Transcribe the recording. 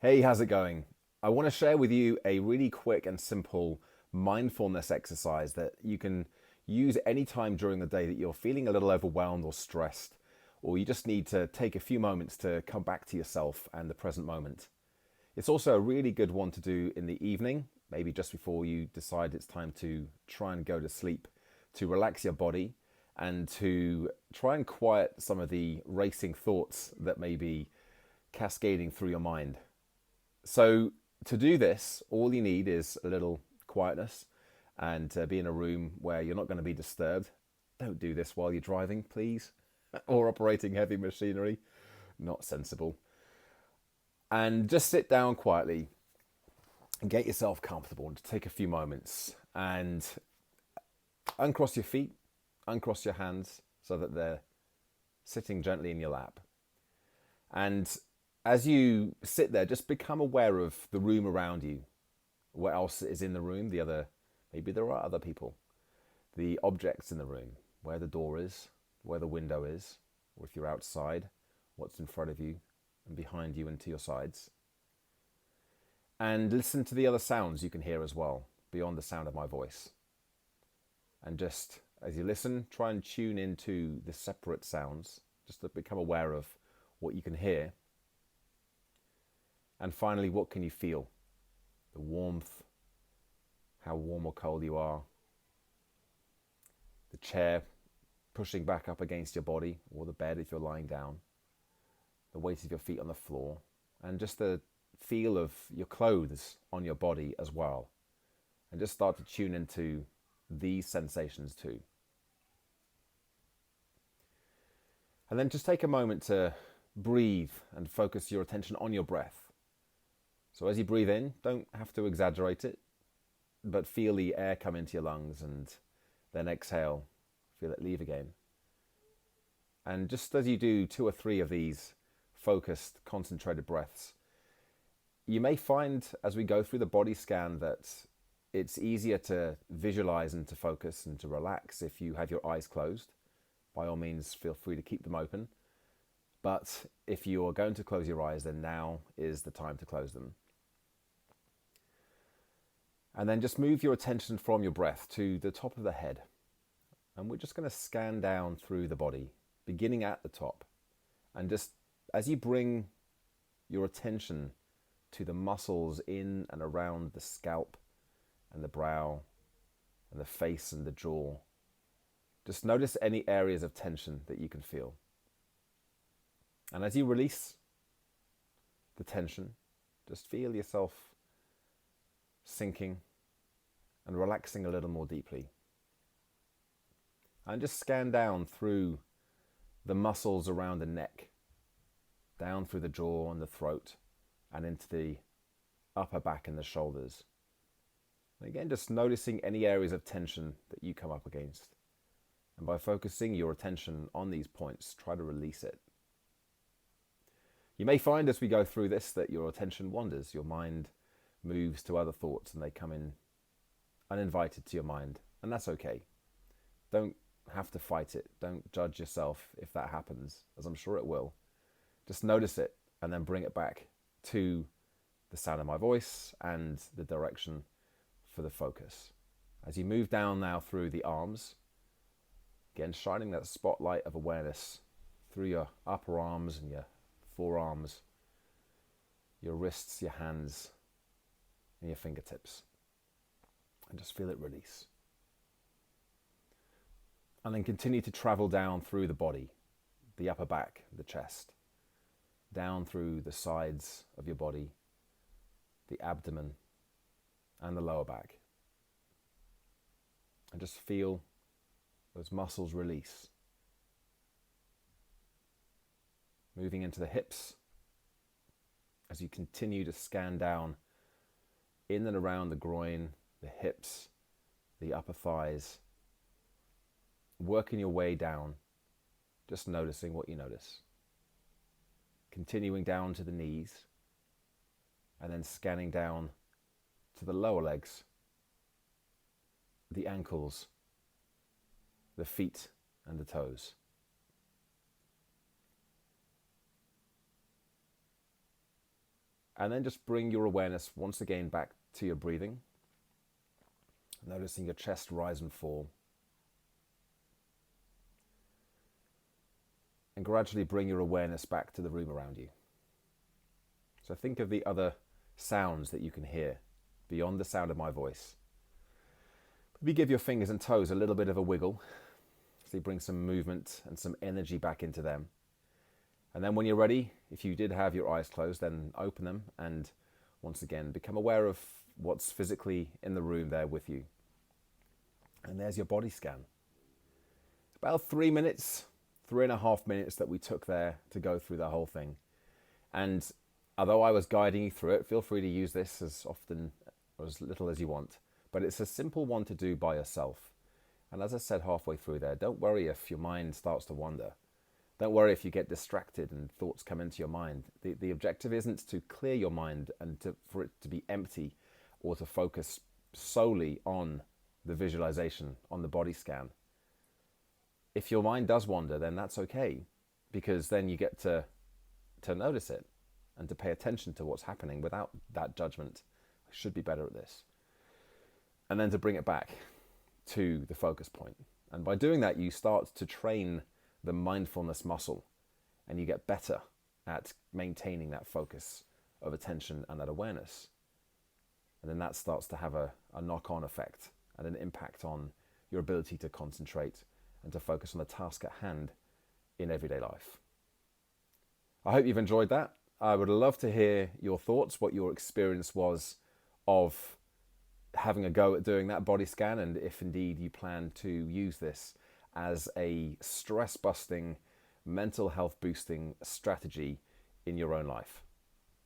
Hey, how's it going? I want to share with you a really quick and simple mindfulness exercise that you can use anytime during the day that you're feeling a little overwhelmed or stressed, or you just need to take a few moments to come back to yourself and the present moment. It's also a really good one to do in the evening, maybe just before you decide it's time to try and go to sleep, to relax your body and to try and quiet some of the racing thoughts that may be cascading through your mind. So to do this, all you need is a little quietness and be in a room where you're not going to be disturbed. Don't do this while you're driving, please, or operating heavy machinery. Not sensible. And just sit down quietly and get yourself comfortable and take a few moments and uncross your feet, uncross your hands so that they're sitting gently in your lap. And as you sit there, just become aware of the room around you. What else is in the room? Maybe there are other people. The objects in the room, where the door is, where the window is, or if you're outside, what's in front of you and behind you and to your sides. And listen to the other sounds you can hear as well, beyond the sound of my voice. And just as you listen, try and tune into the separate sounds, just to become aware of what you can hear. And finally, what can you feel? The warmth, how warm or cold you are, the chair pushing back up against your body, or the bed if you're lying down, the weight of your feet on the floor, and just the feel of your clothes on your body as well. And just start to tune into these sensations too. And then just take a moment to breathe and focus your attention on your breath. So as you breathe in, don't have to exaggerate it, but feel the air come into your lungs and then exhale, feel it leave again. And just as you do 2 or 3 of these focused, concentrated breaths, you may find as we go through the body scan that it's easier to visualize and to focus and to relax if you have your eyes closed. By all means, feel free to keep them open. But if you are going to close your eyes, then now is the time to close them. And then just move your attention from your breath to the top of the head. And we're just going to scan down through the body, beginning at the top. And just as you bring your attention to the muscles in and around the scalp and the brow and the face and the jaw, just notice any areas of tension that you can feel. And as you release the tension, just feel yourself sinking and relaxing a little more deeply. And just scan down through the muscles around the neck, down through the jaw and the throat, and into the upper back and the shoulders. And again, just noticing any areas of tension that you come up against. And by focusing your attention on these points, try to release it. You may find as we go through this that your attention wanders, your mind moves to other thoughts and they come in uninvited to your mind, and that's okay. Don't have to fight it. Don't judge yourself if that happens, as I'm sure it will. Just notice it and then bring it back to the sound of my voice and the direction for the focus. As you move down now through the arms, again shining that spotlight of awareness through your upper arms and your forearms, your wrists, your hands, and your fingertips. And just feel it release. And then continue to travel down through the body, the upper back, the chest, down through the sides of your body, the abdomen, and the lower back. And just feel those muscles release. Moving into the hips as you continue to scan down in and around the groin, the hips, the upper thighs, working your way down, just noticing what you notice. Continuing down to the knees, and then scanning down to the lower legs, the ankles, the feet and the toes. And then just bring your awareness once again back to your breathing, noticing your chest rise and fall. And gradually bring your awareness back to the room around you. So think of the other sounds that you can hear beyond the sound of my voice. Maybe give your fingers and toes a little bit of a wiggle, so you bring some movement and some energy back into them. And then when you're ready, if you did have your eyes closed, then open them and once again become aware of what's physically in the room there with you. And there's your body scan. It's about 3 minutes, 3.5 minutes that we took there to go through the whole thing. And although I was guiding you through it, feel free to use this as often or as little as you want. But it's a simple one to do by yourself. And as I said halfway through there, don't worry if your mind starts to wander. Don't worry if you get distracted and thoughts come into your mind. The objective isn't to clear your mind and for it to be empty or to focus solely on the visualization, on the body scan. If your mind does wander, then that's okay, because then you get to notice it and to pay attention to what's happening without that judgment. I should be better at this. And then to bring it back to the focus point. And by doing that, you start to train the mindfulness muscle, and you get better at maintaining that focus of attention and that awareness. And then that starts to have a knock-on effect and an impact on your ability to concentrate and to focus on the task at hand in everyday life. I hope you've enjoyed that. I would love to hear your thoughts, what your experience was of having a go at doing that body scan, and if indeed you plan to use this as a stress-busting, mental health boosting strategy in your own life.